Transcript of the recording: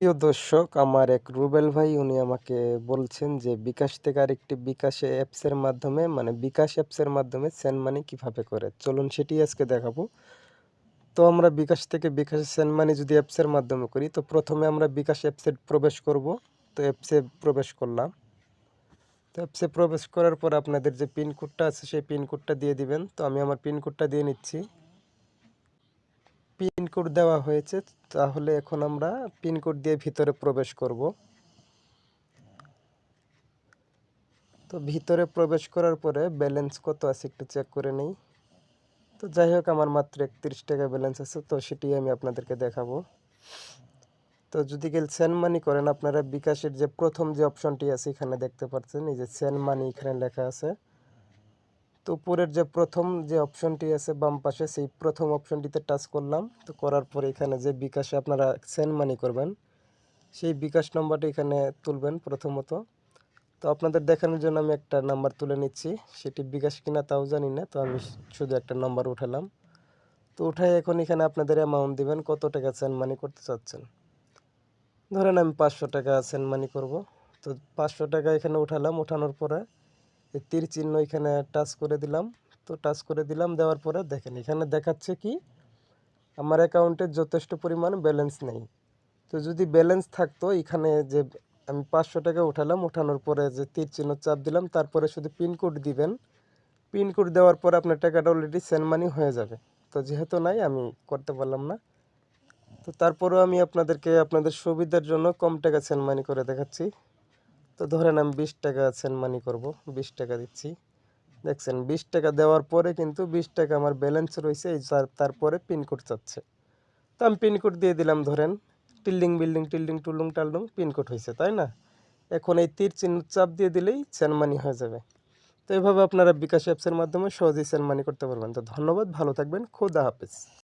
প্রিয় দর্শক, আমার এক রুবেল ভাই উনি আমাকে বলছেন যে বিকাশ থেকে আরেকটি বিকাশে অ্যাপসের মাধ্যমে মানে বিকাশ অ্যাপসের মাধ্যমে সেন্ড মানি কিভাবে করে। চলুন সেটি আজকে দেখাবো। তো আমরা বিকাশ থেকে বিকাশে সেন্ড মানি যদি অ্যাপসের মাধ্যমে করি তো প্রথমে আমরা বিকাশ অ্যাপসে প্রবেশ করব। তো অ্যাপসে প্রবেশ করলাম। তো অ্যাপসে প্রবেশ করার পর আপনাদের যে পিন কোডটা আছে সেই পিন কোডটা দিয়ে দিবেন। তো আমি আমার পিন কোডটা দিয়ে নিচ্ছি। পিন কোড দেওয়া হয়েছে, তাহলে এখন আমরা পিন কোড দিয়ে ভিতরে প্রবেশ করব। তো ভিতরে প্রবেশ করার পরে ব্যালেন্স কত আছে একটু চেক করে নেই। তো যাই হোক, আমার মাত্র 31 টাকা ব্যালেন্স আছে, তো সেটি আমি আপনাদেরকে দেখাবো। তো যদি কেউ সেন্ড মানি করেন, আপনারা বিকাশের যে প্রথম যে অপশনটি আছে এখানে দেখতে পাচ্ছেন, এই যে সেন্ড মানি এখানে লেখা আছে। তো উপরের যে প্রথম যে অপশনটি আছে বাম পাশে, সেই প্রথম অপশনটিতে টাচ করলাম। তো করার পরে এখানে যে বিকাশে আপনারা সেন্ড মানি করবেন সেই বিকাশ নম্বরটি এখানে তুলবেন প্রথমত। তো আপনাদের দেখানোর জন্য আমি একটা নাম্বার তুলে নিচ্ছি, সেটি বিকাশ কিনা তাও জানি না, তো আমি শুধু একটা নাম্বার উঠালাম। তো উঠাই এখন এখানে আপনাদের অ্যামাউন্ট দিবেন, কত টাকা সেন্ড মানি করতে চাচ্ছেন। ধরেন আমি 500 টাকা সেন্ড মানি করব। তো 500 টাকা এখানে উঠালাম, উঠানোর পরে এই তীর চিহ্ন এখানে টাচ করে দিলাম। তো টাচ করে দিলাম, দেওয়ার পরে দেখেন এখানে দেখাচ্ছে কি আমার অ্যাকাউন্টে যথেষ্ট পরিমাণ ব্যালেন্স নেই। তো যদি ব্যালেন্স থাকতো, এখানে যে আমি 500 টাকা উঠালাম, উঠানোর পরে যে তীর চিহ্ন চাপ দিলাম, তারপরে শুধু পিন কোড দিবেন। পিন কোড দেওয়ার পর আপনার টাকাটা অলরেডি সেন্ড মানি হয়ে যাবে। তো যেহেতু নাই, আমি করতে পারলাম না। তো তারপরেও আমি আপনাদেরকে আপনাদের সুবিধার জন্য কম টাকা সেন্ড মানি করে দেখাচ্ছি। তো ধরেন আমি 20 টাকা সেন্ড মানি করব, 20 টাকা দিচ্ছি। দেখছেন 20 টাকা দেওয়ার পরে কিন্তু 20 টাকা আমার ব্যালেন্স রয়েছে, এই তারপরে পিন কোড চাচ্ছে। তো আমি পিন কোড দিয়ে দিলাম, ধরেন টিল্ডিং বিল্ডিং টিল্ডিং টুলুং টালডুং পিন কোড হয়েছে, তাই না? এখন এই তীর চিহ্ন চাপ দিয়ে দিলেই সেন্ড মানি হয়ে যাবে। তো এভাবে আপনারা বিকাশ অ্যাপসের মাধ্যমে সহজেই সেন্ড মানি করতে পারবেন। তো ধন্যবাদ, ভালো থাকবেন, খোদা হাফেজ।